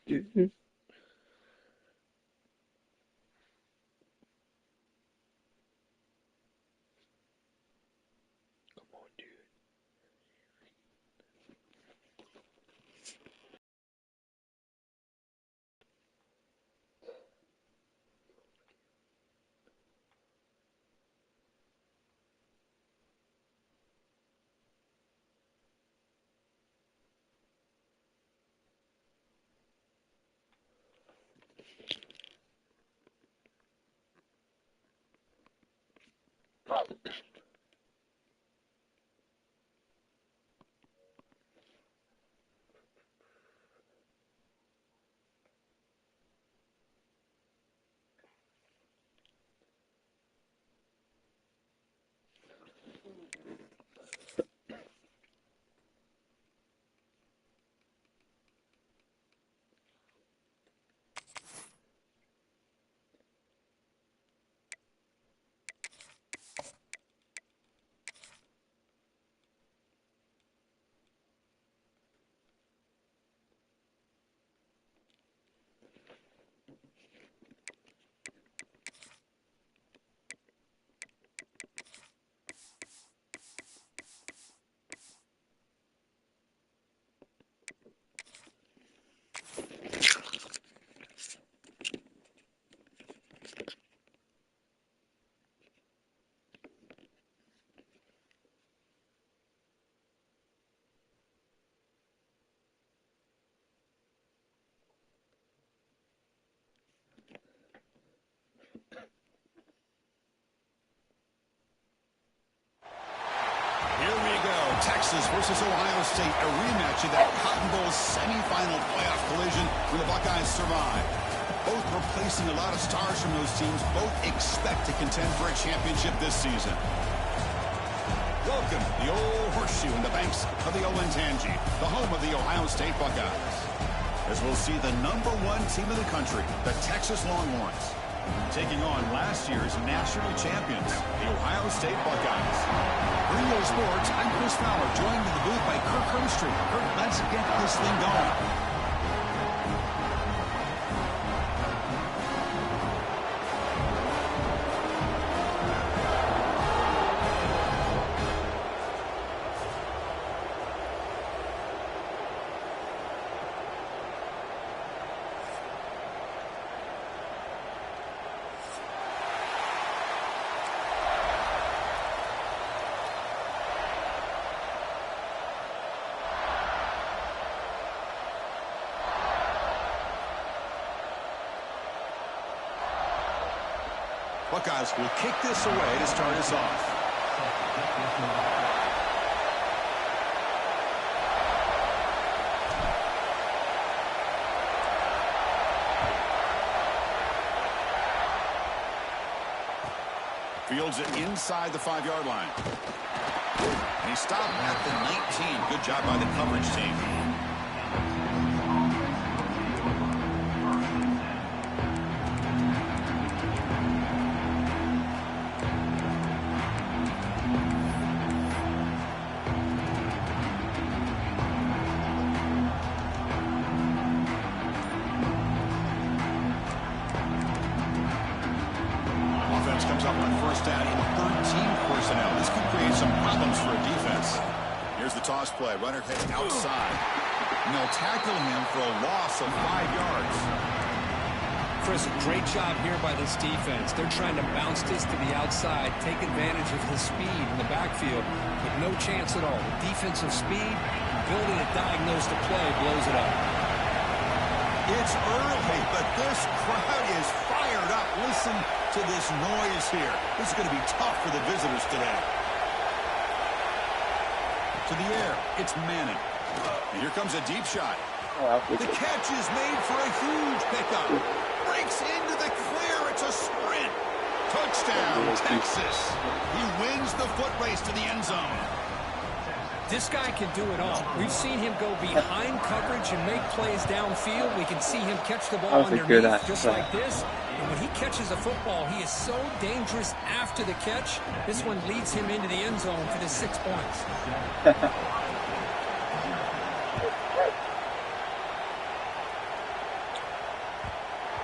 Dude. Come on, dude. Here we go. Texas versus Ohio State, a rematch of that Cotton Bowl semifinal playoff collision where the Buckeyes survive. Both replacing a lot of stars from those teams. Both expect to contend for a championship this season. Welcome, the old horseshoe in the banks of the Olentangy, the home of the Ohio State Buckeyes. As we'll see the #1 team in the country, the Texas Longhorns, taking on last year's national champions, the Ohio State Buckeyes. Radio Sports, I'm Chris Fowler, joined in the booth by Kirk Herbstreit. Kirk, let's get this thing going. Buckeyes will kick this away to start us off. Fields it inside the 5-yard line. And he stopped at the 19. Good job by the coverage team. Comes up on first down in 13 personnel. This could create some problems for a defense. Here's the toss play. Runner heads outside. And they'll tackle him for a loss of 5 yards. Chris, a great job here by this defense. They're trying to bounce this to the outside, take advantage of his speed in the backfield, but no chance at all. The defensive speed, ability to diagnose the play, blows it up. It's early, but this crowd is fired up. Listen to this noise here. This is going to be tough for the visitors today. To the air, it's Manning. And here comes a deep shot. The catch is made for a huge pickup. Breaks into the clear. It's a sprint. Touchdown, Texas. He wins the foot race to the end zone. This guy can do it all. We've seen him go behind coverage and make plays downfield. We can see him catch the ball underneath just like this. And when he catches a football, he is so dangerous after the catch. This one leads him into the end zone for the 6 points.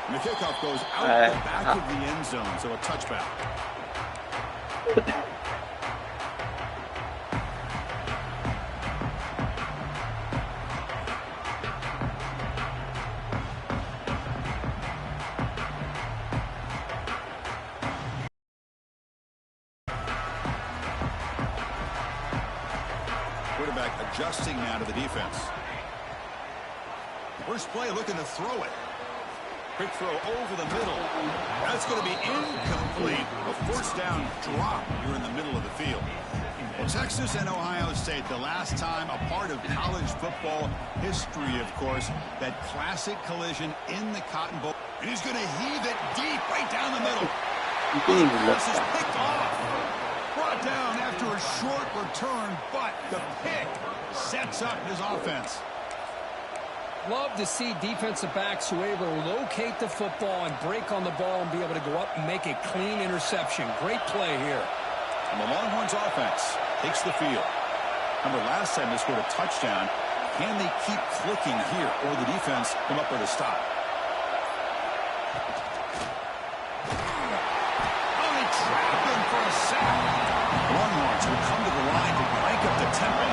And the kickoff goes out the back of the end zone, so a touchback. Quarterback adjusting now to the defense. First play, looking to throw it. Quick throw over the middle. That's going to be incomplete. A first down drop here in the middle of the field. Well, Texas and Ohio State, the last time a part of college football history, of course, that classic collision in the Cotton Bowl. And he's going to heave it deep right down the middle. This is picked off. Brought down after a short return, but the pick sets up his offense. Love to see defensive backs who are able to locate the football and break on the ball and be able to go up and make a clean interception. Great play here. And the Longhorns offense takes the field. Remember, last time they scored a touchdown. Can they keep clicking here, or the defense come up with a stop? Oh, they trap him for a sack. Longhorns will come to the line to crank up the tempo.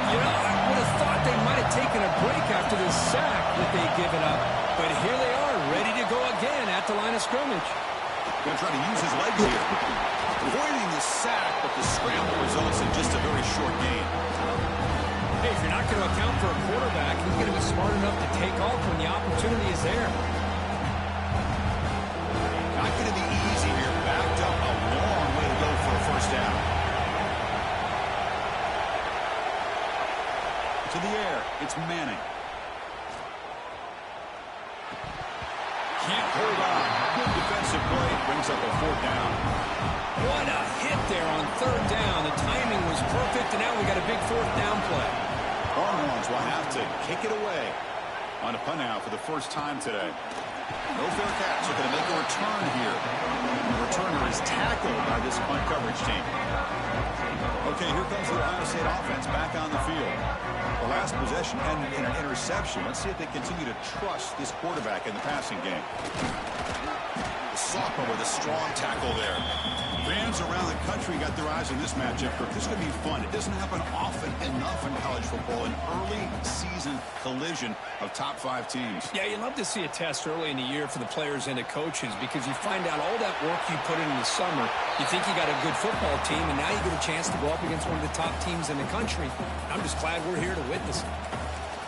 You know, I would have thought they might have taken a break after this sack that they'd given up. But here they are, ready to go again at the line of scrimmage. Going to try to use his legs here. Avoiding the sack, but the scramble results in just a very short gain. Hey, if you're not going to account for a quarterback, he's going to be smart enough to take off when the opportunity is there. Not going to be easy here. Backed up a long way to go for a first down. To the air, it's Manning. Can't hold on. Good defensive play. Brings up a fourth down. What a hit there on third down. The timing was perfect, and now we got a big fourth down play. Longhorns will have to kick it away on a punt out for the first time today. No fair catch. Looking to make a return here. The returner is tackled by this punt coverage team. Okay, here comes the Ohio State offense back on the field. The last possession ended in an interception. Let's see if they continue to trust this quarterback in the passing game. The sophomore with a strong tackle there. Fans around the country got their eyes on this matchup. This is going to be fun. It doesn't happen often enough in college football. An early season collision of top 5 teams. Yeah, you love to see a test early in the year for the players and the coaches because you find out all that work you put in the summer. You think you got a good football team, and now you get a chance to go up against one of the top teams in the country. I'm just glad we're here to witness it.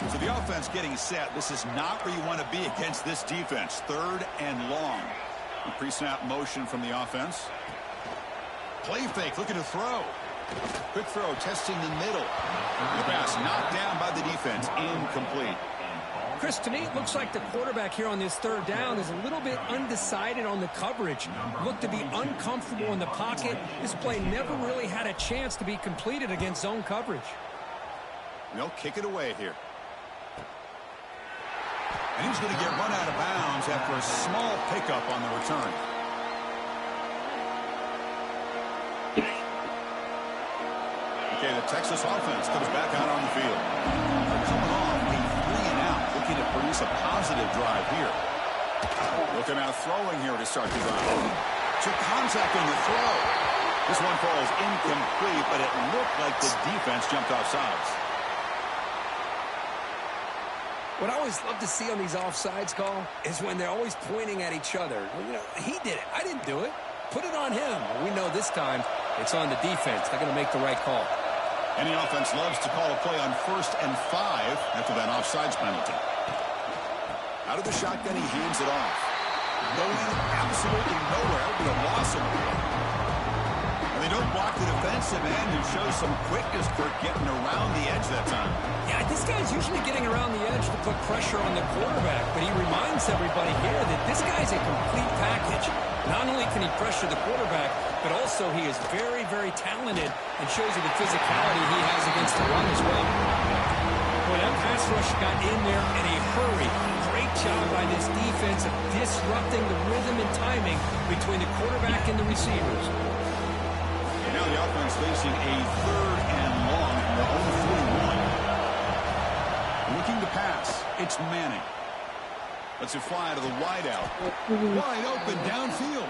So the offense getting set. This is not where you want to be against this defense. Third and long. Pre-snap motion from the offense. Play fake, looking to throw. Quick throw, testing the middle. The pass knocked down by the defense. Incomplete. Chris, to me, it looks like the quarterback here on this third down is a little bit undecided on the coverage. Looked to be uncomfortable in the pocket. This play never really had a chance to be completed against zone coverage. They'll kick it away here. And he's going to get run out of bounds after a small pickup on the return. Okay, the Texas offense comes back out on the field. They're coming off a 3-and-out, looking to produce a positive drive here. Looking out throwing here to start the drive. Took contact on the throw. This one falls incomplete, but it looked like the defense jumped off sides. What I always love to see on these offsides call is when they're always pointing at each other. Well, you know, he did it. I didn't do it. Put it on him. We know this time it's on the defense. They're going to make the right call. Any offense loves to call a play on 1st and 5 after that offsides penalty. Out of the shotgun, he hands it off. Going absolutely nowhere with a loss of the play. And they don't block the defensive end, who shows some quickness, Kirk, getting around the edge that time. Yeah, this guy's usually getting around the edge to put pressure on the quarterback, but he reminds everybody here that this guy's a complete package. Not only can he pressure the quarterback, but also he is very, very talented and shows you the physicality he has against the run as well. Boy, that pass rush got in there in a hurry. Great job by this defense of disrupting the rhythm and timing between the quarterback and the receivers. And now the offense facing a 3rd and long from their own 41. Looking to pass. It's Manning. Lets it fly to the wideout. Wide open downfield.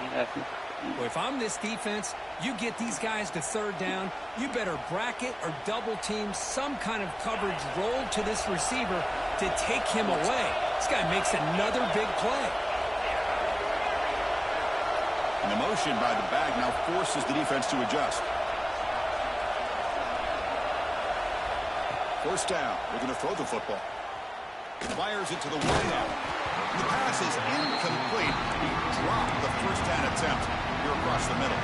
Well, if I'm this defense, you get these guys to 3rd down, you better bracket or double team some kind of coverage roll to this receiver to take him away. This guy makes another big play. And the motion by the back now forces the defense to adjust. 1st down. They're going to throw the football. Fires it to the wideout. The pass is incomplete. He dropped the 1st down attempt here across the middle.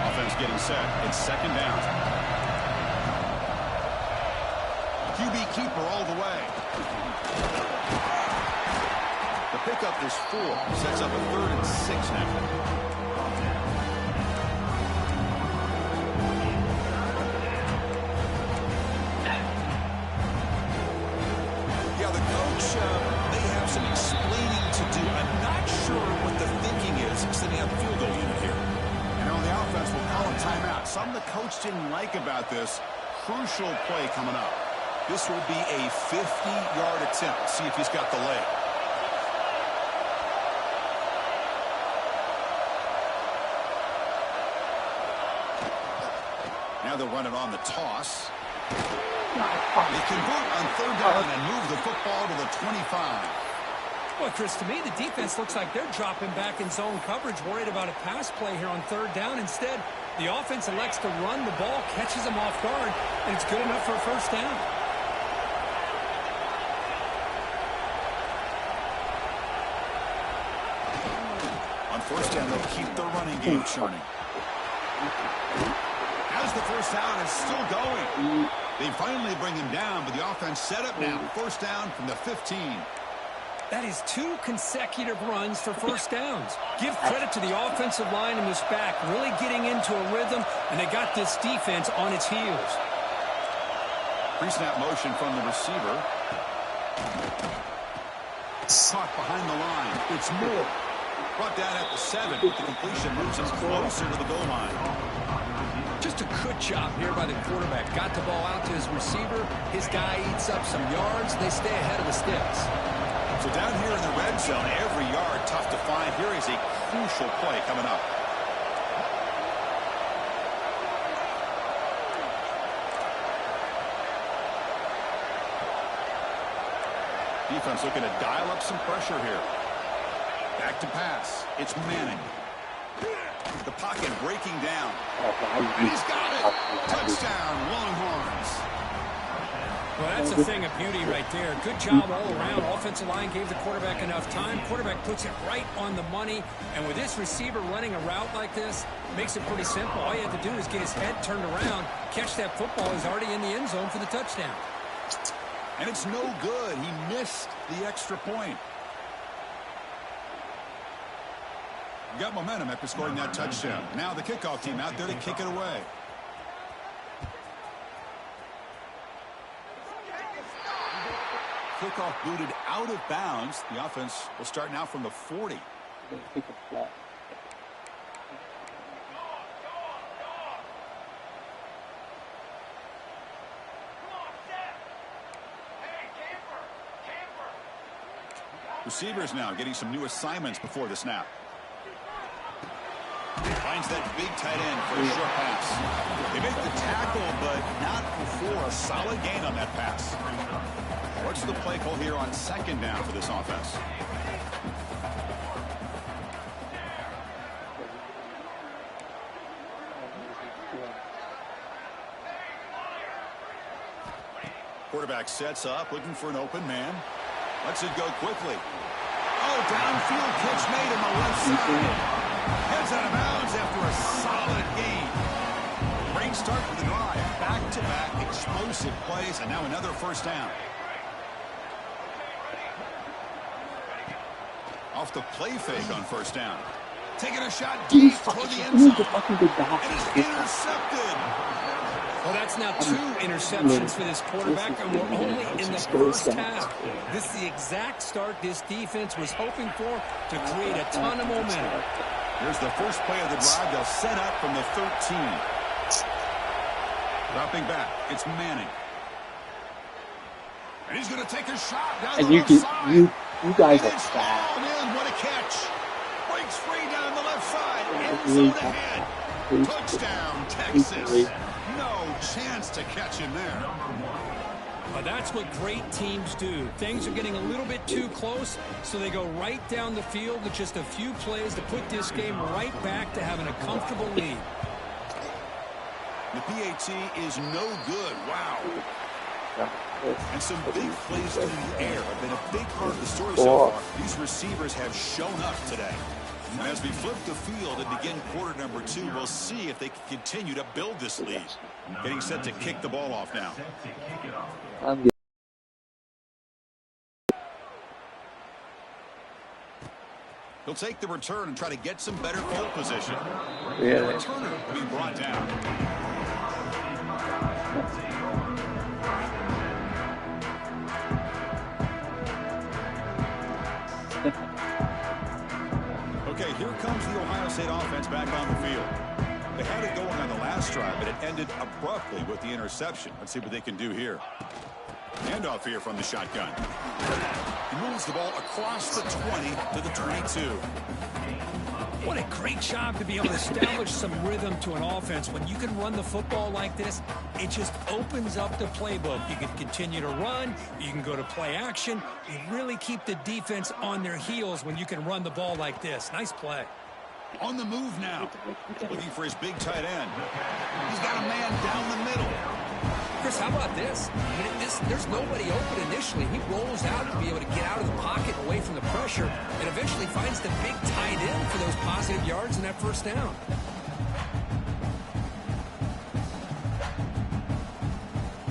Offense getting set. It's 2nd down. QB keeper all the way. The pickup is 4. Sets up a 3rd and 6 now. Yeah, the coach may have some explaining to do. I'm not sure what the thinking is sitting on the field goal unit here. And on the offense, we'll call a timeout. Something the coach didn't like about this. Crucial play coming up. This will be a 50-yard attempt. See if he's got the leg. Now they'll run it on the toss. They convert on 3rd down and move the football to the 25. Well, Chris, to me, the defense looks like they're dropping back in zone coverage, worried about a pass play here on 3rd down. Instead, the offense elects to run the ball, catches them off guard, and it's good enough for a 1st down. On 1st down, they'll keep the running game churning. As the 1st down is still going. They finally bring him down, but the offense set up now. 1st down from the 15. That is 2 consecutive runs for 1st downs. Give credit to the offensive line in this back, really getting into a rhythm, and they got this defense on its heels. Pre-snap motion from the receiver. Caught behind the line. It's Moore. Brought down at the 7, but the completion moves him closer to the goal line. Just a good job here by the quarterback. Got the ball out to his receiver. His guy eats up some yards. They stay ahead of the sticks. So down here in the red zone, every yard tough to find. Here is a crucial play coming up. Defense looking to dial up some pressure here. Back to pass. It's Manning. The pocket breaking down. And he's got it. Touchdown, Longhorns. Well, that's a thing of beauty right there. Good job all around. Offensive line gave the quarterback enough time. Quarterback puts it right on the money. And with this receiver running a route like this, makes it pretty simple. All you have to do is get his head turned around, catch that football. He's already in the end zone for the touchdown. And it's no good. He missed the extra point. Got momentum after scoring that touchdown. Now the kickoff team out there to kick it away. Kickoff booted out of bounds. The offense will start now from the 40. Receivers now getting some new assignments before the snap. Finds that big tight end for a short pass. They make the tackle, but not before a solid gain on that pass. What's the play call here on second down for this offense? Quarterback sets up, looking for an open man. Lets it go quickly. Oh, downfield catch made on the left side. Heads out of bounds after a solid gain. Great start for the drive. Back-to-back explosive plays, and now another first down. Off the play fake on first down. Taking a shot deep toward the end zone. And it's intercepted. Well, that's now 2 interceptions for this quarterback, and we're only in the first half. This is the exact start this defense was hoping for to create a ton of momentum. Here's the first play of the drive. They'll set up from the 13. Dropping back. It's Manning. And he's going to take a shot down the left side. You guys are fast. What a catch. Breaks free down the left side. End zone ahead. Touchdown, Texas. No chance to catch him there. Well, that's what great teams do. Things are getting a little bit too close, so they go right down the field with just a few plays to put this game right back to having a comfortable lead. The PAT is no good. Wow. And some big plays through the air have been a big part of the story so far. These receivers have shown up today. And as we flip the field and begin quarter number 2, we'll see if they can continue to build this lead. Getting set to kick the ball off now. He'll take the return and try to get some better field position. The returner will be brought down. Okay, here comes the Ohio State offense back on the field. They had it going on the last drive, but it ended abruptly with the interception. Let's see what they can do here. Handoff here from the shotgun. He moves the ball across the 20 to the 22. What a great job to be able to establish some rhythm to an offense. When you can run the football like this, it just opens up the playbook. You can continue to run. You can go to play action. You really keep the defense on their heels when you can run the ball like this. Nice play. On the move now. Looking for his big tight end. He's got a man down the middle. Chris, how about this? I mean, there's nobody open initially. He rolls out to be able to get out of the pocket away from the pressure and eventually finds the big tight end for those positive yards in that first down.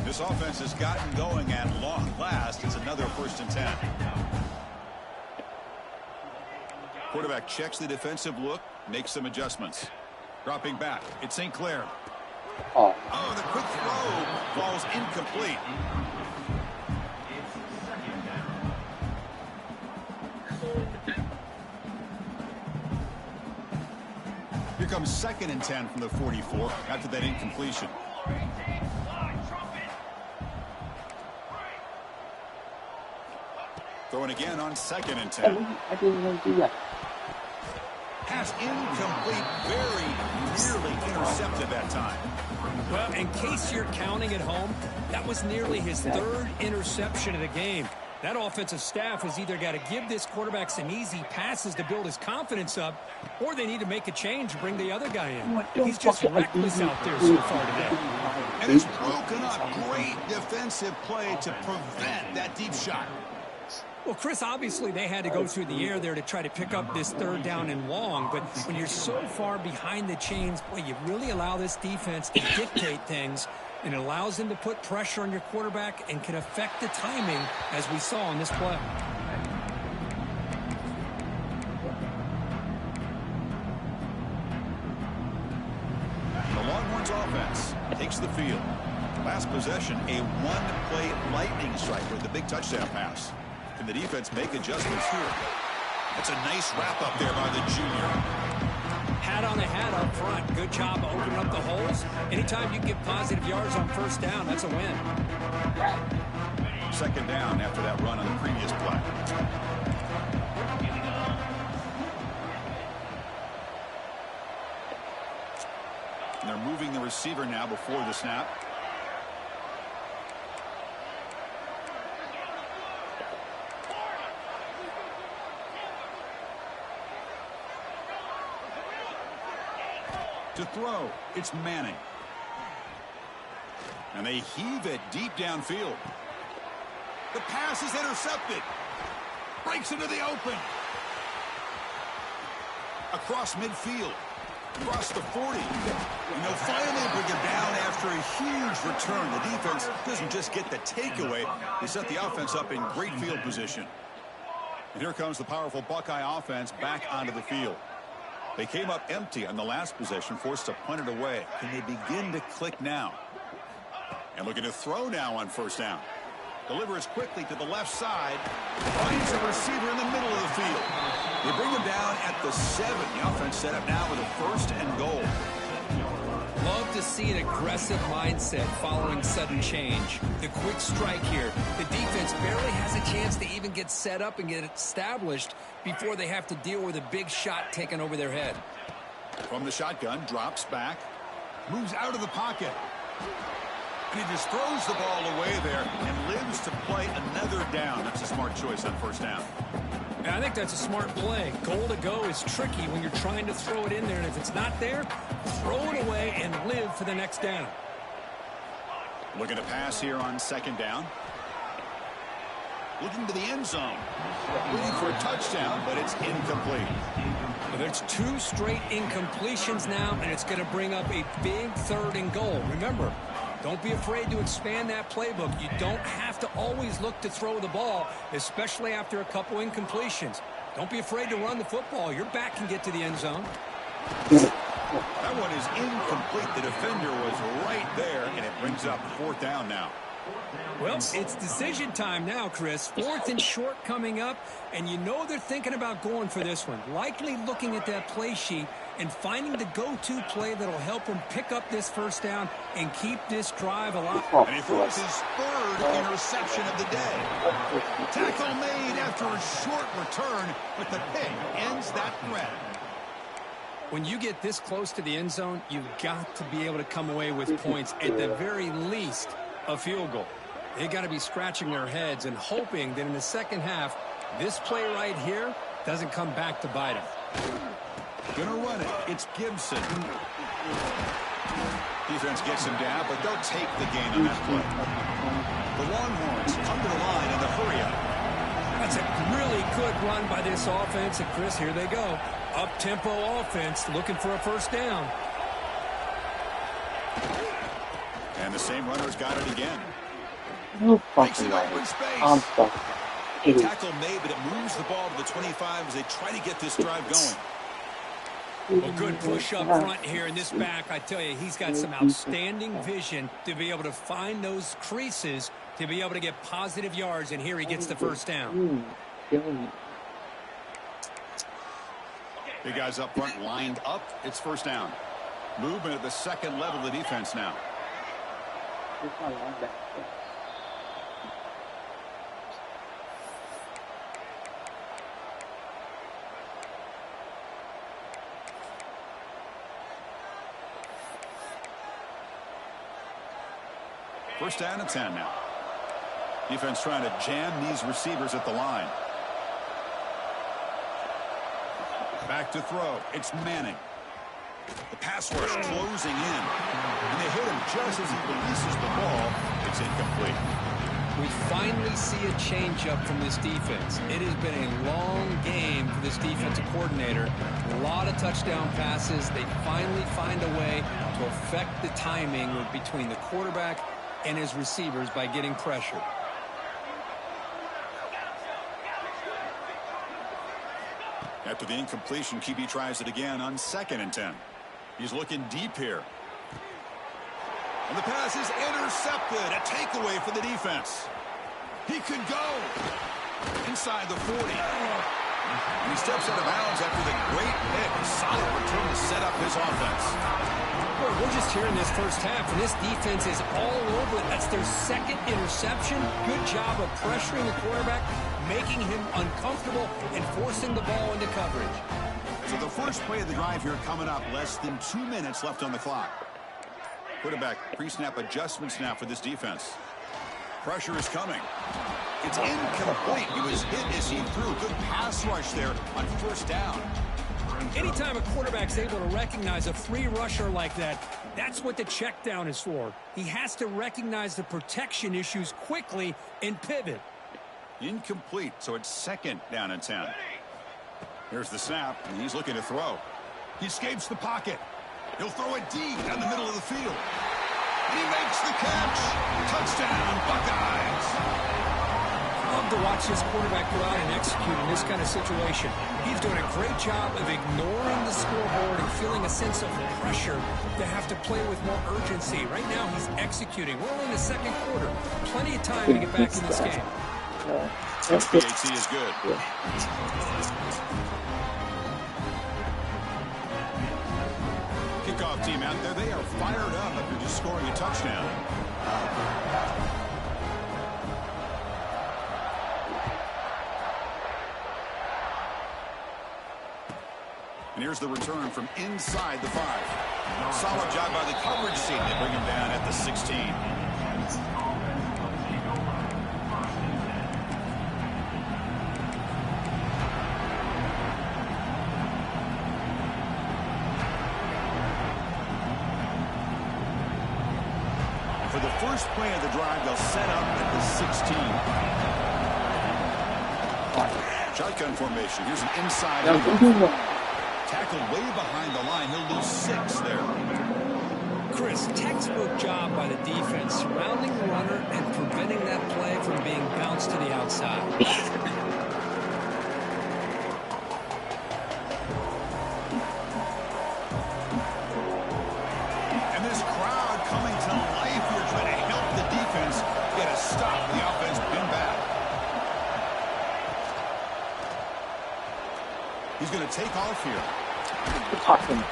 This offense has gotten going at long last. It's another 1st and 10. Quarterback checks the defensive look, makes some adjustments. Dropping back, it's St. Clair. Oh, the quick throw falls incomplete. Here comes 2nd and 10 from the 44 after that incompletion. Throwing again on 2nd and 10. I didn't want to do that. Pass incomplete, very nearly intercepted that time. Well, in case you're counting at home, that was nearly his 3rd interception of the game. That offensive staff has either got to give this quarterback some easy passes to build his confidence up, or they need to make a change and bring the other guy in. He's just reckless out there so far today. And it's broken up. Great defensive play to prevent that deep shot. Well, Chris, obviously they had to go through the air there to try to pick up this 3rd down and long, but when you're so far behind the chains, boy, you really allow this defense to dictate things, and it allows them to put pressure on your quarterback and can affect the timing, as we saw in this play. The Longhorns offense takes the field. Last possession, a one-play lightning strike with the big touchdown pass. Can the defense make adjustments here? That's a nice wrap-up there by the junior. Hat on the hat up front. Good job opening up the holes. Anytime you get positive yards on 1st down, that's a win. 2nd down after that run on the previous play. And they're moving the receiver now before the snap. To throw, it's Manning. And they heave it deep downfield. The pass is intercepted. Breaks into the open. Across midfield. Across the 40. And they'll finally bring him down after a huge return. The defense doesn't just get the takeaway. They set the offense up in great field position. And here comes the powerful Buckeye offense back onto the field. They came up empty on the last possession, forced to punt it away. Can they begin to click now? And looking to throw now on 1st down. Delivers quickly to the left side. Finds a receiver in the middle of the field. They bring him down at the 7. The offense set up now with a 1st and goal. Love to see an aggressive mindset following sudden change. The quick strike here. The defense barely has a chance to even get set up and get established before they have to deal with a big shot taken over their head. From the shotgun, drops back. Moves out of the pocket. And he just throws the ball away there and lives to play another down. That's a smart choice on 1st down. I think that's a smart play. Goal to go is tricky when you're trying to throw it in there, and if it's not there, throw it away and live for the next down. Looking to pass here on 2nd down. Looking to the end zone. Looking for a touchdown, but it's incomplete. Well, there's 2 straight incompletions now, and it's going to bring up a big 3rd and goal. Remember, don't be afraid to expand that playbook. You don't have to always look to throw the ball, especially after a couple incompletions. Don't be afraid to run the football. Your back can get to the end zone. That one is incomplete. The defender was right there, and it brings up 4th down now. Well, it's decision time now, Chris. 4th and short coming up, and you know they're thinking about going for this one. Likely looking at that play sheet and finding the go-to play that'll help them pick up this 1st down and keep this drive alive. And he throws his 3rd interception of the day. Tackle made after a short return, but the pick ends that threat. When you get this close to the end zone, you've got to be able to come away with points, at the very least a field goal. They got to be scratching their heads and hoping that in the 2nd half, this play right here doesn't come back to bite them. Gonna run it. It's Gibson. Defense gets him down, but they'll take the gain on that play. The Longhorns come to the line in the hurry-up. That's a really good run by this offense. And, Chris, here they go. Up-tempo offense looking for a 1st down. And the same runner's got it again. No Makes fucking it way. open space. I'm stuck. Tackle made, but it moves the ball to the 25 as they try to get this drive going. Well, good push up front here in this back. I tell you, he's got some outstanding vision to be able to find those creases to be able to get positive yards, and here he gets the 1st down. Big guys up front lined up. It's 1st down. Movement at the 2nd level of the defense now. First down and 10 now. Defense trying to jam these receivers at the line. Back to throw. It's Manning. The pass rush closing in. And they hit him just as he releases the ball. It's incomplete. We finally see a changeup from this defense. It has been a long game for this defensive coordinator. A lot of touchdown passes. They finally find a way to affect the timing between the quarterback and his receivers by getting pressure. After the incompletion, QB tries it again on 2nd and 10. He's looking deep here. And the pass is intercepted. A takeaway for the defense. He could go inside the 40. And he steps out of bounds after the great pick. A solid return to set up his offense. Boy, we're just here in this first half, and this defense is all over it. That's their 2nd interception. Good job of pressuring the quarterback, making him uncomfortable, and forcing the ball into coverage. So the first play of the drive here coming up. Less than 2 minutes left on the clock. Quarterback pre-snap adjustments now for this defense. Pressure is coming. It's incomplete. He was hit as he threw. Good pass rush there on 1st down. Anytime a quarterback's able to recognize a free rusher like that, that's what the check down is for. He has to recognize the protection issues quickly and pivot. Incomplete, so it's 2nd down and 10. Here's the snap, and he's looking to throw. He escapes the pocket. He'll throw it deep down the middle of the field. And he makes the catch. Touchdown, Buckeyes. I love to watch this quarterback go out and execute in this kind of situation. He's doing a great job of ignoring the scoreboard and feeling a sense of pressure to have to play with more urgency. Right now, he's executing. We're only in the 2nd quarter. Plenty of time to get back in this game. SBAT is good. Kickoff team out there. They are fired up after just scoring a touchdown. And here's the return from inside the 5. Solid job by the coverage team. They bring him down at the 16. For the first play of the drive, they'll set up at the 16. Shotgun formation. Here's an inside. Tackled way behind the line. He'll lose 6 there. Chris, textbook job by the defense, surrounding the runner and preventing that play from being bounced to the outside. And this crowd coming to life here, trying to help the defense get a stop. The offense been back. He's going to take off here.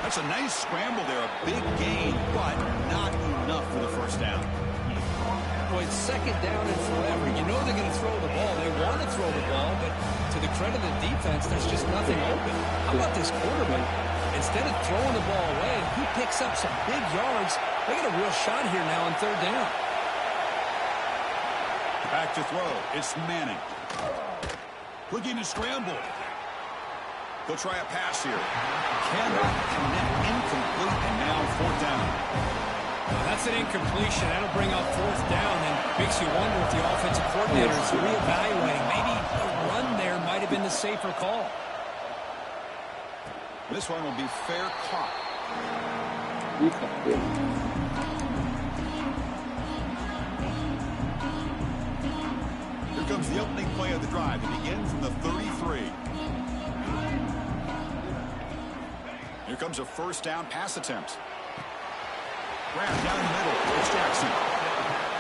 That's a nice scramble there. A big gain, but not enough for the 1st down. Boy, it's 2nd down and forever. You know they're going to throw the ball. They want to throw the ball, but to the credit of the defense, there's just nothing open. How about this quarterback? Instead of throwing the ball away, he picks up some big yards. They get a real shot here now on 3rd down. Back to throw. It's Manning. Looking to scramble. They'll try a pass here. Cannot connect. Incomplete, and now 4th down. Well, that's an incompletion. That'll bring up 4th down and makes you wonder if the offensive coordinator is reevaluating. Maybe a run there might have been the safer call. This one will be fair caught. Here comes the opening play of the drive. It begins from the 33. Here comes a 1st down pass attempt. Grab down the middle. It's Jackson.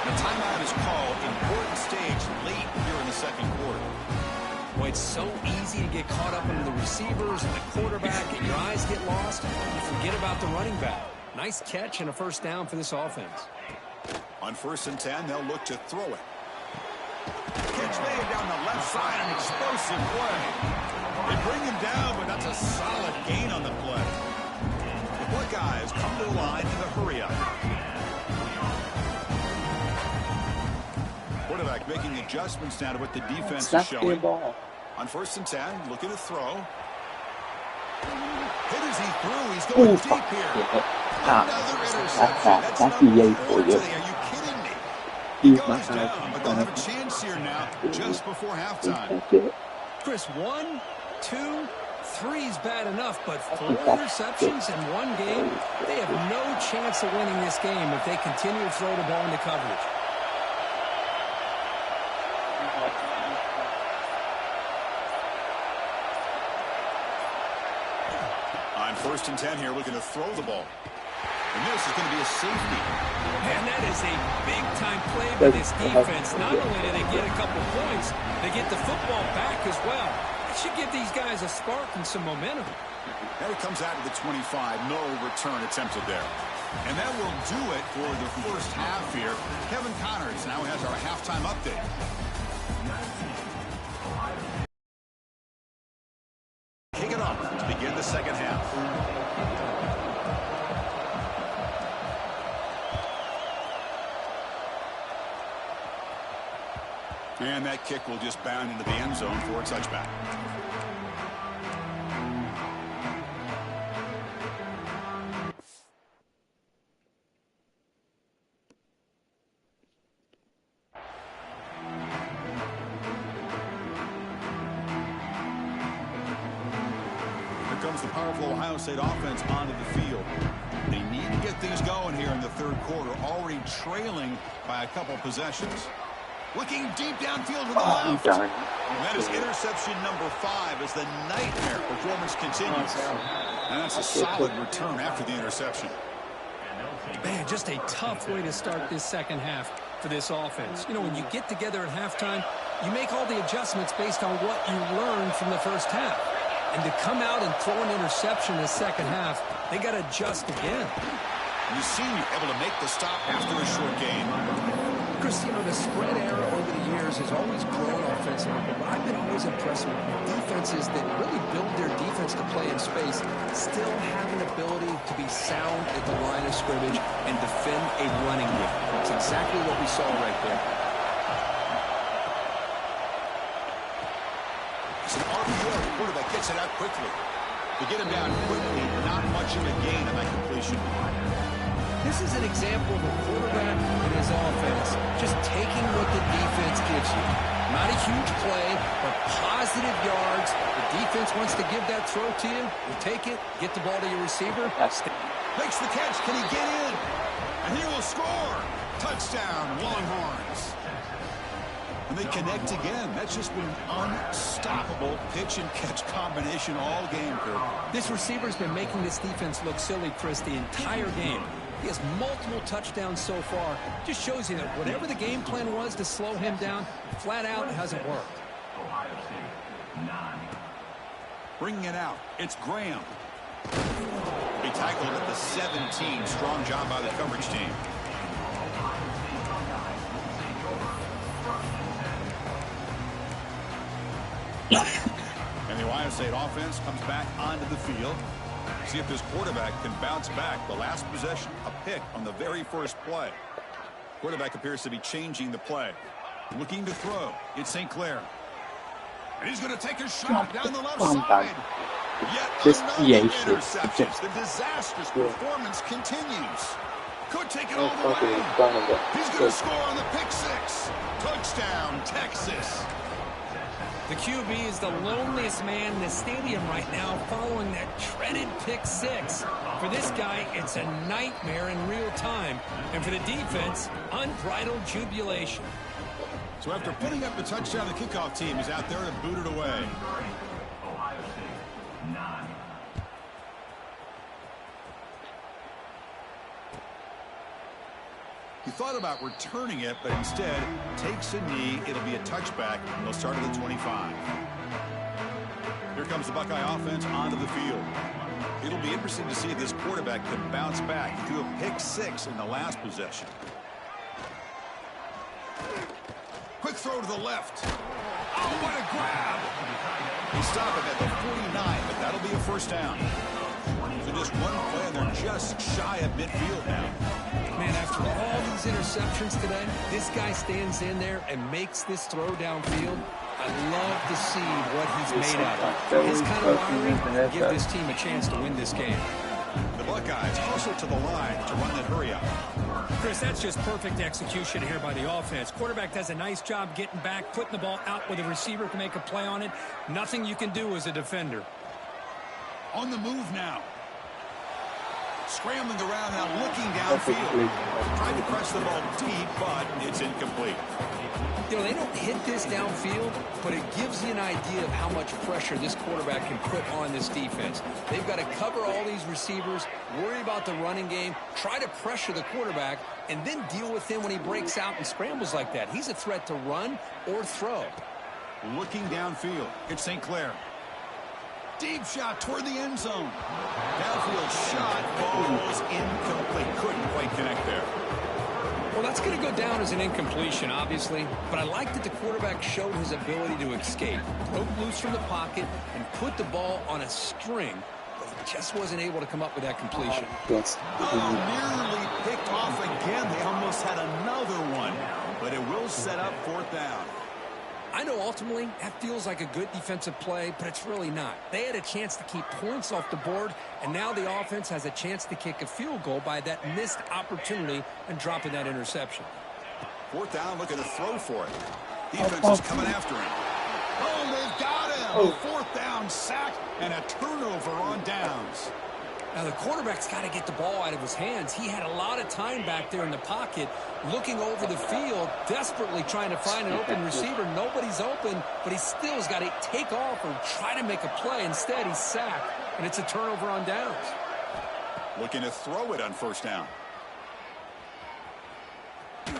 The timeout is called. Important stage late here in the 2nd quarter. Boy, it's so easy to get caught up into the receivers and the quarterback, and your eyes get lost. You forget about the running back. Nice catch and a 1st down for this offense. On 1st and 10, they'll look to throw it. Catch made down the left side. An explosive play. They bring him down, but that's a solid gain on the play. The Buckeyes come to the line in the hurry up. quarterback making adjustments now to what the defense is showing. On 1st and 10, looking to throw. Hit as he threw. He's going deep here. Another interception. That's number 4 today. Are you kidding me? He goes down, but they'll have a chance here now just before halftime. Chris, 1, 2, 3 is bad enough, but 4 interceptions in one game, they have no chance of winning this game if they continue to throw the ball into coverage. On 1st and 10 here, looking to throw the ball. And this is going to be a safety. And that is a big-time play by this defense. Not only do they get a couple points, they get the football back as well. It should give these guys a spark and some momentum. Now he comes out to the 25. No return attempted there. And that will do it for the first half here. Kevin Connors now has our halftime update. Kick it off to begin the second half. And that kick will just bound into the end zone for a touchback. Here comes the powerful Ohio State offense onto the field. They need to get things going here in the third quarter, already trailing by a couple possessions. Looking deep downfield to the left. And that is interception number 5 as the nightmare performance continues. And that's a solid return after the interception. Man, just a tough way to start this second half for this offense. You know, when you get together at halftime, you make all the adjustments based on what you learned from the first half. And to come out and throw an interception in the second half, they got to adjust again. You seem able to make the stop after a short gain. Chris, you know, the spread era over the years has always grown offensively, but I've been always impressed with defenses that really build their defense to play in space, still have an ability to be sound at the line of scrimmage and defend a running game. It's exactly what we saw right there. It's an RPO. The quarterback gets it out quickly. To get him down quickly, not much of a gain on that completion. This is an example of a quarterback and his offense just taking what the defense gives you. Not a huge play, but positive yards. The defense wants to give that throw to you. You take it, get the ball to your receiver. Makes the catch. Can he get in? And he will score. Touchdown, Longhorns. And they connect again. That's just been an unstoppable pitch and catch combination all game, Kirk. This receiver's been making this defense look silly, Chris, the entire game. He has multiple touchdowns so far. Just shows you that whatever the game plan was to slow him down, flat out hasn't worked. Bringing it out, it's Graham. He tackled at the 17. Strong job by the coverage team. And the Ohio State offense comes back onto the field. See if this quarterback can bounce back. The last possession, a pick on the very first play. Quarterback appears to be changing the play. Looking to throw. It's St. Clair. And he's going to take a shot down the left side. Yet another interception. The disastrous performance continues. Could take it all the way. He's going to score on the pick six. Touchdown, Texas. The QB is the loneliest man in the stadium right now following that treaded pick six. For this guy, it's a nightmare in real time. And for the defense, unbridled jubilation. So after putting up the touchdown, the kickoff team is out there to boot it away. He thought about returning it, but instead takes a knee. It'll be a touchback. They'll start at the 25. Here comes the Buckeye offense onto the field. It'll be interesting to see if this quarterback can bounce back. He threw a pick six in the last possession. Quick throw to the left. Oh, what a grab. He stopped him at the 49, but that'll be a first down. So just one play, and they're just shy of midfield now. Man, after all these interceptions today, this guy stands in there and makes this throw downfield. I love to see what he's made out of. His kind of wiring give this team a chance to win this game. The Buckeyes hustle to the line to run that hurry up. Chris, that's just perfect execution here by the offense. Quarterback does a nice job getting back, putting the ball out where the receiver can make a play on it. Nothing you can do as a defender. On the move now. Scrambling around now, looking downfield. Tried to press the ball deep, but it's incomplete. You know, they don't hit this downfield, but it gives you an idea of how much pressure this quarterback can put on this defense. They've got to cover all these receivers, worry about the running game, try to pressure the quarterback, and then deal with him when he breaks out and scrambles like that. He's a threat to run or throw. Looking downfield, it's St. Clair. Deep shot toward the end zone. Downfield shot, ball was incomplete. Couldn't quite connect there. Well, that's going to go down as an incompletion, obviously, but I like that the quarterback showed his ability to escape, broke loose from the pocket, and put the ball on a string, but he just wasn't able to come up with that completion. Nearly picked off again. They almost had another one, but it will set up fourth down. I know ultimately that feels like a good defensive play, but it's really not. They had a chance to keep points off the board, and now the offense has a chance to kick a field goal by that missed opportunity and dropping that interception. Fourth down, looking to throw for it. Defense is coming after him. Oh, they've got him. A fourth down sack and a turnover on downs. Now, the quarterback's got to get the ball out of his hands. He had a lot of time back there in the pocket, looking over the field, desperately trying to find an open receiver. Nobody's open, but he still has got to take off or try to make a play. Instead, he's sacked, and it's a turnover on downs. Looking to throw it on first down.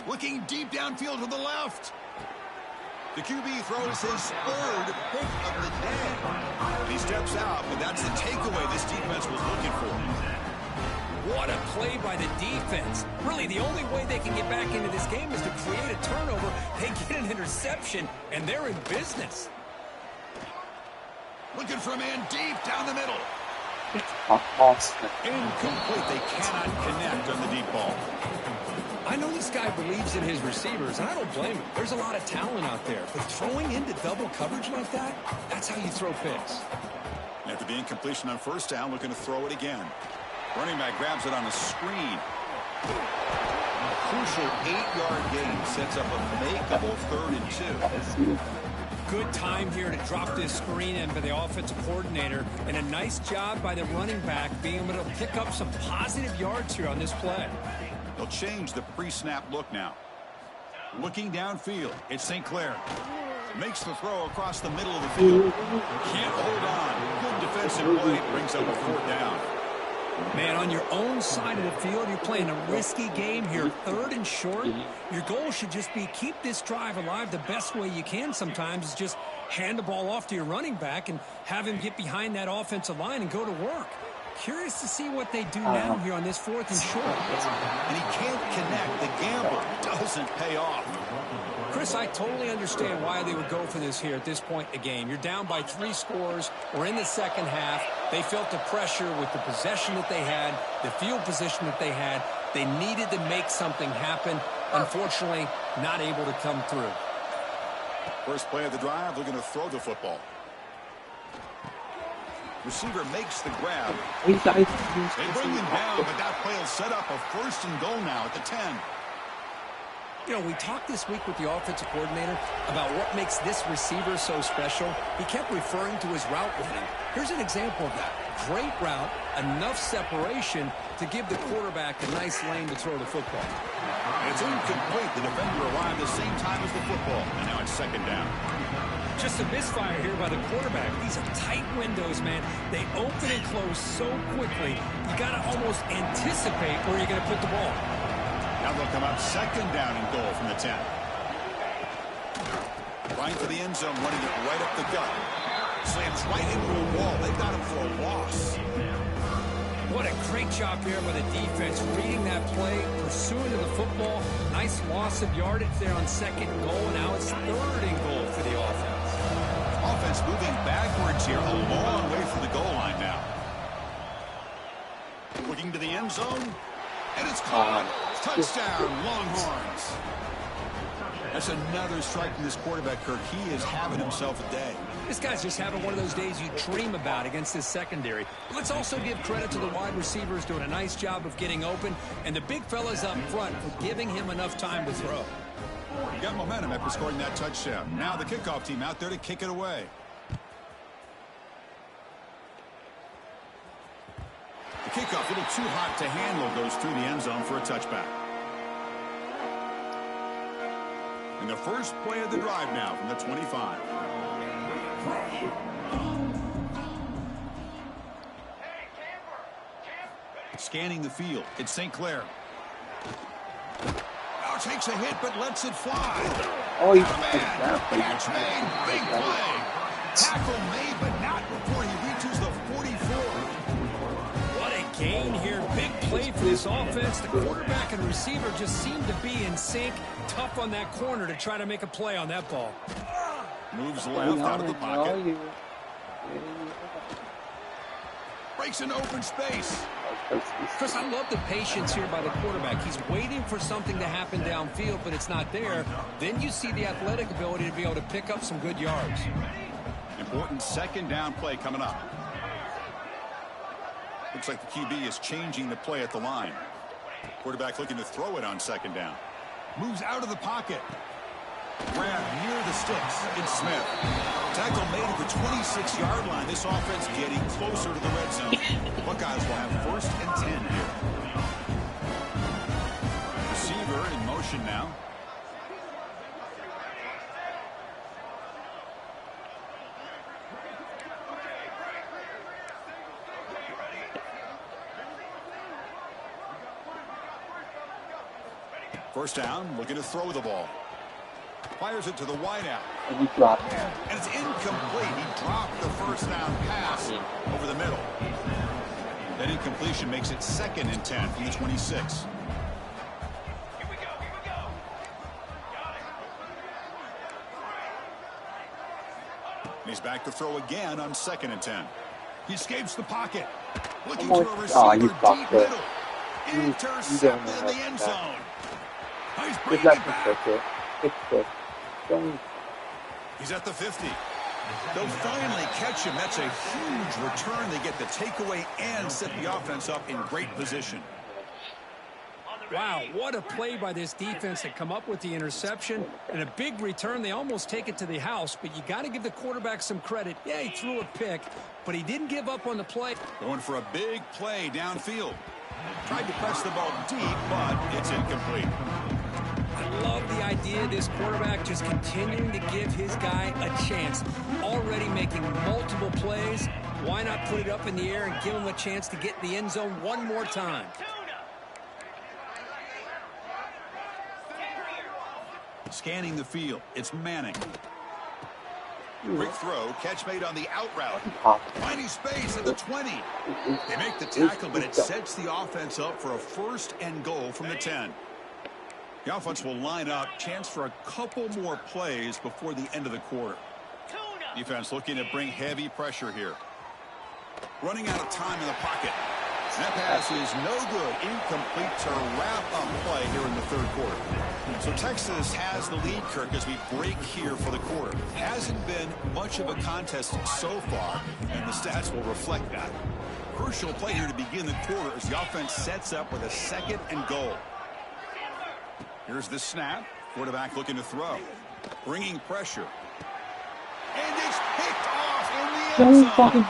Looking deep downfield to the left. The QB throws his third pick of the day. He steps out, but that's the takeaway this defense was looking for. What a play by the defense. Really, the only way they can get back into this game is to create a turnover. They get an interception, and they're in business. Looking for a man deep down the middle. Incomplete. They cannot connect on the deep ball. I know this guy believes in his receivers, and I don't blame him. There's a lot of talent out there. But throwing into double coverage like that, that's how you throw picks. After the incompletion on first down, looking to throw it again. Running back grabs it on a screen. A crucial 8-yard gain sets up a makeable 3rd and 2. Good time here to drop this screen in by the offensive coordinator, and a nice job by the running back being able to pick up some positive yards here on this play. They'll change the pre-snap look now. Looking downfield, it's St. Clair. Makes the throw across the middle of the field. Can't hold on. Good defensive play. Brings up a fourth down. Man, on your own side of the field, you're playing a risky game here. 3rd and short. Your goal should just be keep this drive alive the best way you can sometimes is just hand the ball off to your running back and have him get behind that offensive line and go to work. Curious to see what they do now here on this 4th and short. And he can't connect. The gamble doesn't pay off. Chris, I totally understand why they would go for this here at this point in the game. You're down by 3 scores. We're in the second half. They felt the pressure with the possession that they had, the field position that they had. They needed to make something happen. Unfortunately, not able to come through. First play of the drive, looking to throw the football. Receiver makes the grab. They bring him down, but that play will set up a 1st and goal now at the 10. You know, we talked this week with the offensive coordinator about what makes this receiver so special. He kept referring to his route running. Here's an example of that. Great route, enough separation to give the quarterback a nice lane to throw the football. It's incomplete. The defender arrived at the same time as the football, and now it's 2nd down. Just a misfire here by the quarterback. These are tight windows, man. They open and close so quickly, you got to almost anticipate where you're going to put the ball. Now they'll come up 2nd down and goal from the 10. Trying for the end zone, running it right up the gut. Slams right into a wall. They've got him for a loss. What a great job here by the defense, reading that play, pursuing to the football. Nice loss of yardage there on 2nd and goal. Now it's 3rd and goal for the offense. Offense moving backwards here, a long way from the goal line now. Looking to the end zone, and it's caught. Touchdown, Longhorns. That's another strike from this quarterback, Kirk. He is having himself a day. This guy's just having one of those days you dream about against his secondary. Let's also give credit to the wide receivers doing a nice job of getting open, and the big fellas up front for giving him enough time to throw. You got momentum after scoring that touchdown. Now the kickoff team out there to kick it away. The kickoff, a little too hot to handle, goes through the end zone for a touchback. And the first play of the drive now from the 25. Scanning the field, it's St. Clair. Now takes a hit but lets it fly. Oh, he's catch made, big play. Tackle made but not before he reaches the 44. What a gain here. Big play for this offense. The quarterback and receiver just seem to be in sync. Tough on that corner to try to make a play on that ball. Moves left out of the pocket. Breaks an open space. Chris, I love the patience here by the quarterback. He's waiting for something to happen downfield, but it's not there. Then you see the athletic ability to be able to pick up some good yards. Important second down play coming up. Looks like the QB is changing the play at the line. Quarterback looking to throw it on second down. Moves out of the pocket. Grab near the sticks. It's Smith. Tackle made at the 26-yard line. This offense getting closer to the red zone. Buckeyes will have 1st and 10 here. Receiver in motion now. First down, looking to throw the ball. Fires it to the wideout. And he dropped it. And it's incomplete. He dropped the first down pass over the middle. That incompletion makes it 2nd and 10 from the 26. He's back to throw again on 2nd and 10. He escapes the pocket. Looking for a receiver deep middle. Intercepted in the end zone. He's bringing it back. He's at the 50. They'll finally catch him. That's a huge return. They get the takeaway and set the offense up in great position. Wow, what a play by this defense to come up with the interception and a big return. They almost take it to the house, but you got to give the quarterback some credit. Yeah, he threw a pick, but he didn't give up on the play. Going for a big play downfield. Tried to press the ball deep, but it's incomplete. I love the idea of this quarterback just continuing to give his guy a chance. Already making multiple plays. Why not put it up in the air and give him a chance to get in the end zone one more time? Scanning the field. It's Manning. Quick throw. Catch made on the out route. Finding space at the 20. They make the tackle, but it sets the offense up for a 1st and goal from the 10. The offense will line up. Chance for a couple more plays before the end of the quarter. Defense looking to bring heavy pressure here. Running out of time in the pocket. That pass is no good. Incomplete to wrap up play here in the 3rd quarter. So Texas has the lead, Kirk, as we break here for the quarter. Hasn't been much of a contest so far, and the stats will reflect that. Crucial play here to begin the quarter as the offense sets up with a 2nd and goal. Here's the snap. Quarterback looking to throw. Bringing pressure. And it's picked off in the end zone.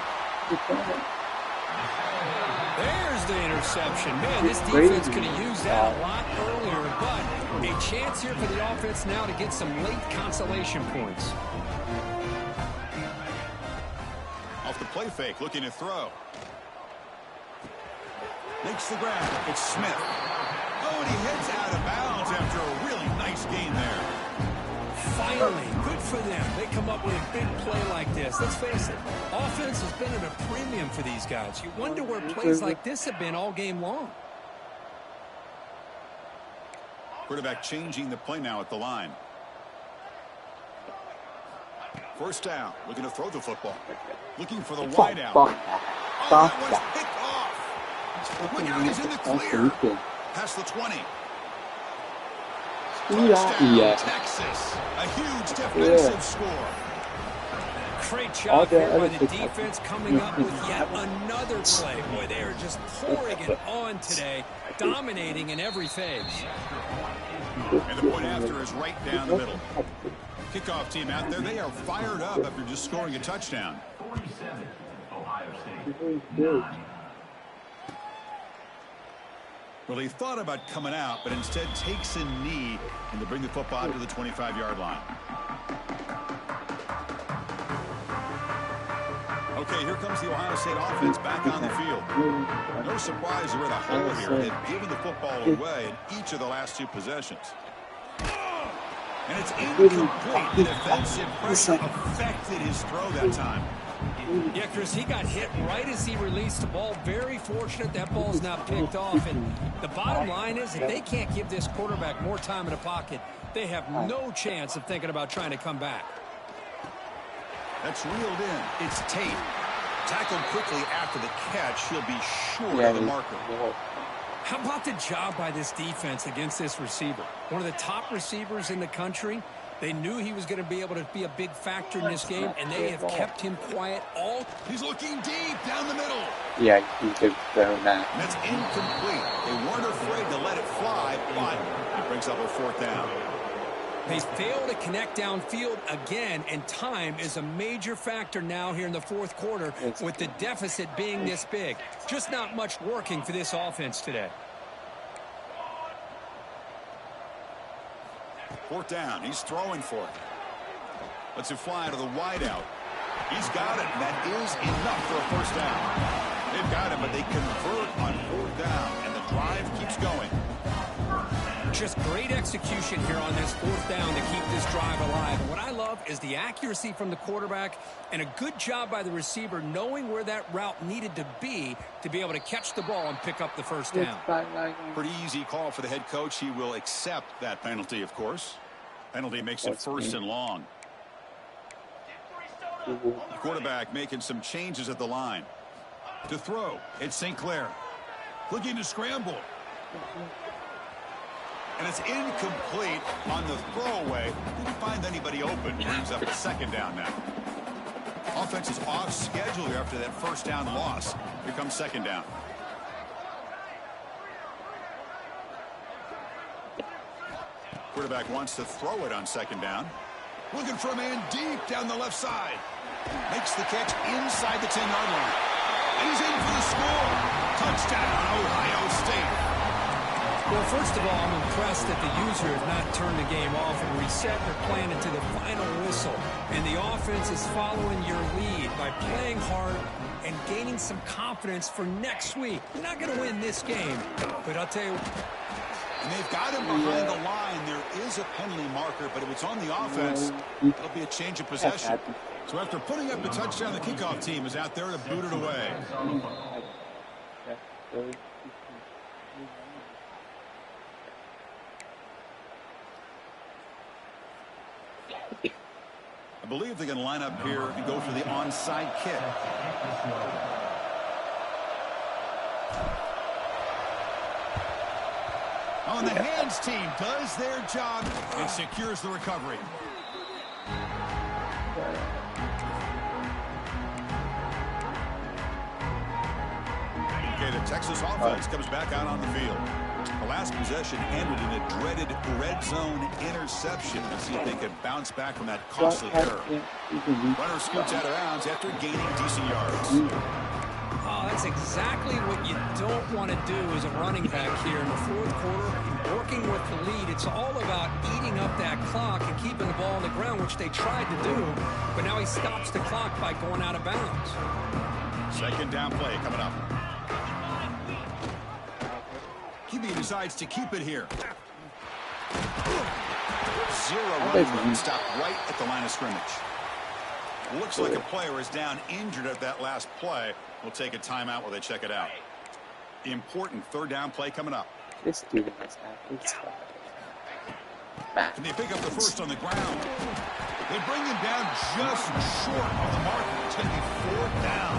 There's the interception. Man, this defense could have used that a lot earlier, but a chance here for the offense now to get some late consolation points. Off the play fake, looking to throw. Makes the grab. It's Smith. Oh, and he heads out of bounds after a really nice gain there. Finally, good for them. They come up with a big play like this. Let's face it, offense has been at a premium for these guys. You wonder where plays like this have been all game long. Quarterback changing the play now at the line. First down, looking to throw the football. Looking for the wide out. Oh, that was picked off. Look out, he's in the clear. Past the 20. Touchdown, Texas. A huge defensive score. Great job here by the defense coming up with yet another play. Boy, they are just pouring it on today, dominating in every phase. And the point after is right down the middle. Kickoff team out there, they are fired up after just scoring a touchdown. 47, Ohio State. 9. Well, he thought about coming out, but instead takes a knee and to bring the football to the 25-yard line. Okay, here comes the Ohio State offense back on the field. No surprise they're in a hole here. They've given the football away in each of the last 2 possessions. And it's incomplete. The defensive pressure affected his throw that time. Yeah, Chris, he got hit right as he released the ball. Very fortunate that ball's not picked off. And the bottom line is, if they can't give this quarterback more time in the pocket, they have no chance of thinking about trying to come back. That's reeled in. It's Tate. Tackled quickly after the catch. He'll be short of the marker. How about the job by this defense against this receiver? One of the top receivers in the country. They knew he was going to be able to be a big factor in this game, and they have kept him quiet all. He's looking deep down the middle. Yeah, he could throw that. That's incomplete. They weren't afraid to let it fly, but it brings up a 4th down. They fail to connect downfield again, and time is a major factor now here in the 4th quarter with the deficit being this big. Just not much working for this offense today. 4th down. He's throwing for it. Lets it fly to the wideout. He's got it. That is enough for a 1st down. They've got it, but they convert on 4th down, and the drive keeps going. Just great execution here on this 4th down to keep this drive alive. And what I love is the accuracy from the quarterback and a good job by the receiver knowing where that route needed to be able to catch the ball and pick up the 1st down. Pretty easy call for the head coach. He will accept that penalty, of course. Penalty makes it 1st and long. The quarterback making some changes at the line. To throw, it's St. Clair. Looking to scramble. And it's incomplete on the throwaway. Didn't find anybody open. Brings up a 2nd down now. Offense is off schedule here after that 1st down loss. Here comes 2nd down. Quarterback wants to throw it on 2nd down. Looking for a man deep down the left side. Makes the catch inside the 10-yard line. And he's in for the score. Touchdown, Ohio State. Well, first of all, I'm impressed that the user has not turned the game off and reset their plan into the final whistle. And the offense is following your lead by playing hard and gaining some confidence for next week. You're not going to win this game, but I'll tell you. And they've got him behind the line. There is a penalty marker, but if it's on the offense, it'll be a change of possession. So after putting up a touchdown, the kickoff team is out there to boot it away. I believe they're going to line up here and go for the onside kick. On the hands team does their job and secures the recovery. Okay, the Texas offense comes back out on the field. The last possession ended in a dreaded red zone interception. Let's see if they can bounce back from that costly error. Runner scoots out of bounds after gaining decent yards. Oh, that's exactly what you don't want to do as a running back here in the 4th quarter. Working with the lead, it's all about eating up that clock and keeping the ball on the ground, which they tried to do. But now he stops the clock by going out of bounds. 2nd down play coming up. QB decides to keep it here. 0 running stopped right at the line of scrimmage. Looks like a player is down injured at that last play. We'll take a timeout while they check it out. Important 3rd down play coming up. This dude is Can they pick up the 1st on the ground? They bring him down just short of the mark. It's going to be 4th down.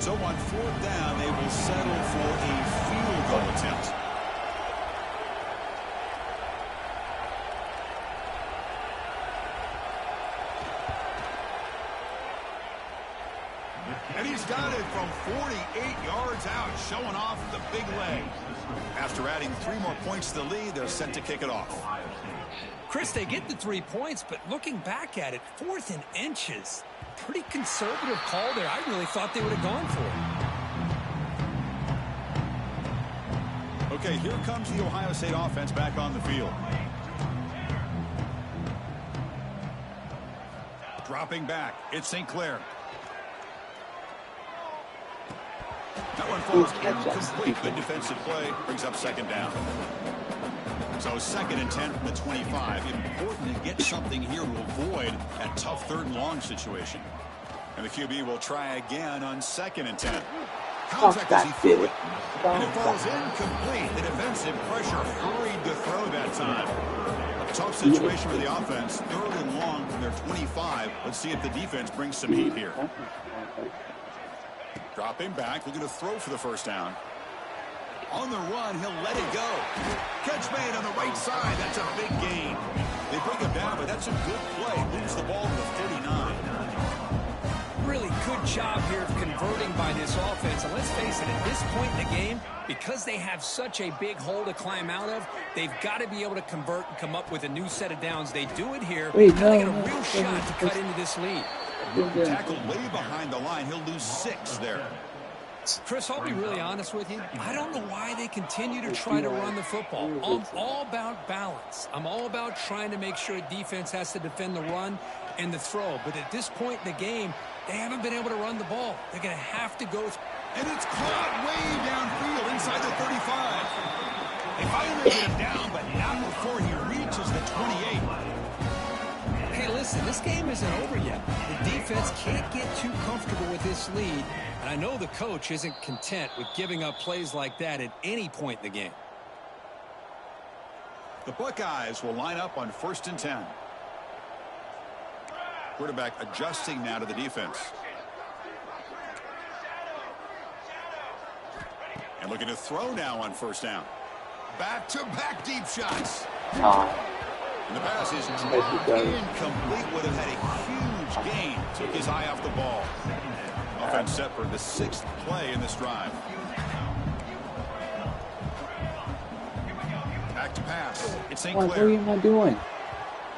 So on 4th down, they will settle for a field goal attempt. And he's got it from 48 yards out, showing off the big leg. After adding 3 more points to the lead, they're set to kick it off. Chris, they get the 3 points, but looking back at it, 4th and inches. Pretty conservative call there. I really thought they would have gone for it. Okay, here comes the Ohio State offense back on the field. Dropping back, it's St. Clair. That one falls incomplete. Good defensive play. Brings up 2nd down. So 2nd and 10 from the 25. Important to get something here to avoid that tough 3rd and long situation. And the QB will try again on 2nd and 10. How's that as he threw it? And it falls incomplete. The defensive pressure hurried to throw that time. A tough situation for the offense. 3rd and long from their 25. Let's see if the defense brings some heat here. Dropping back, looking to throw for the 1st down. On the run, he'll let it go. Catch made on the right side. That's a big gain. They bring him down, but that's a good play. Moves the ball to the 49. Really good job here of converting by this offense. And let's face it, at this point in the game, because they have such a big hole to climb out of, they've got to be able to convert and come up with a new set of downs. They do it here. They get a real shot to cut into this lead. Tackled way behind the line. He'll lose 6 there. Chris, I'll be really honest with you. I don't know why they continue to try to run the football. I'm all about balance. I'm all about trying to make sure a defense has to defend the run and the throw. But at this point in the game, they haven't been able to run the ball. They're going to have to go. And it's caught way downfield inside the 35. They finally get him down, but not before he reaches the 28. Hey, listen, this game isn't over yet. The defense can't get too comfortable with this lead, and I know the coach isn't content with giving up plays like that at any point in the game. The Buckeyes will line up on 1st and 10. Quarterback adjusting now to the defense. And looking to throw now on 1st down. Back-to-back deep shots. And the pass is dropped incomplete. Would have had a huge gain. Took his eye off the ball. Offense set for the 6th play in this drive. Back to pass. It's St. Clair. What are you doing?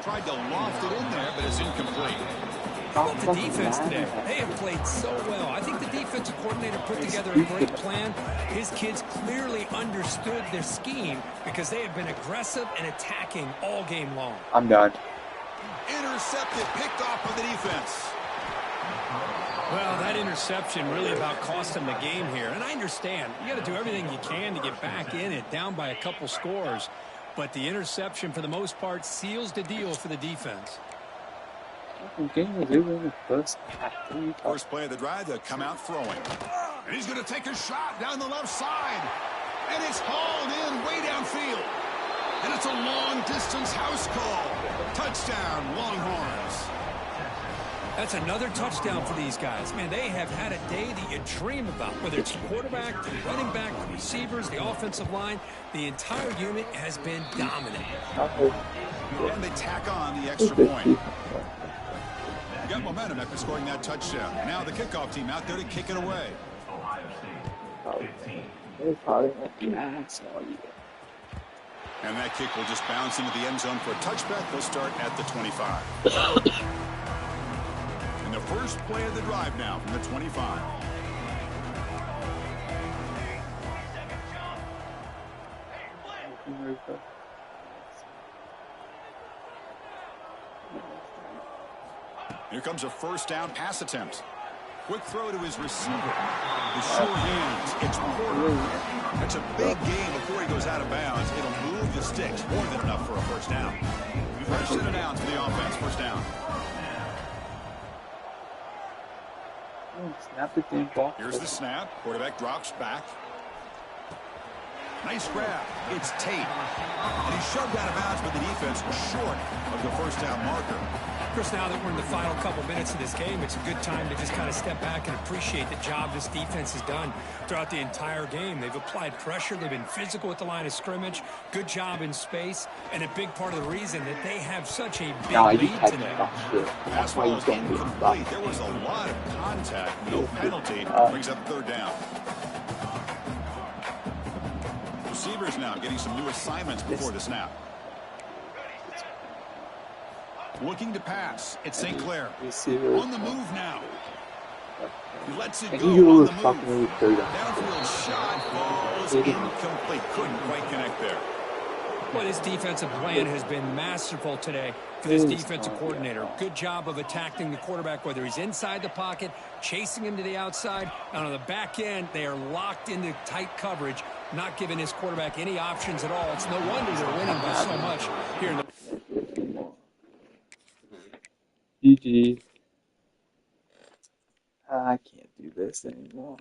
Tried to loft it in there, but it's incomplete. How about the defense today? They have played so well. I think the defensive coordinator put together a great plan. His kids clearly understood their scheme because they have been aggressive and attacking all game long. I'm done. Intercepted, picked off by the defense. Well, that interception really about cost them the game here. And I understand. You got to do everything you can to get back in it, down by a couple scores. But the interception, for the most part, seals the deal for the defense. First play of the drive, they'll come out throwing. And he's going to take a shot down the left side. And it's hauled in way downfield. And it's a long-distance house call. Touchdown, Longhorns. That's another touchdown for these guys. Man, they have had a day that you dream about. Whether it's the quarterback, the running back, the receivers, the offensive line, the entire unit has been dominant. And they tack on the extra point. Got momentum after scoring that touchdown. Now the kickoff team out there to kick it away. Ohio State 15. And that kick will just bounce into the end zone for a touchback. They'll start at the 25. And the first play of the drive now from the 25. Here comes a 1st down pass attempt. Quick throw to his receiver. The sure hands. It's Porter. That's a big gain before he goes out of bounds. It'll move the sticks. More than enough for a 1st down. Fresh set of downs for the offense. 1st down. Here's the snap. Quarterback drops back. Nice grab. It's Tate. And he's shoved out of bounds, but the defense short of the first down marker. Chris, now that we're in the final couple minutes of this game, it's a good time to just kind of step back and appreciate the job this defense has done throughout the entire game. They've applied pressure. They've been physical at the line of scrimmage. Good job in space. And a big part of the reason that they have such a big lead today. Pass ball is incomplete. There was a lot of contact. No penalty. Brings up third down. Receivers now getting some new assignments before the snap. Looking to pass. It's St. Clair. On the move now. He lets it go on the move. Downfield shot falls incomplete. Couldn't quite connect there. Well, his defensive plan has been masterful today for this defensive coordinator. Good job of attacking the quarterback, whether he's inside the pocket, chasing him to the outside. And on the back end, they are locked into tight coverage, not giving his quarterback any options at all. It's no wonder they're winning by so much here in the GG. I can't do this anymore.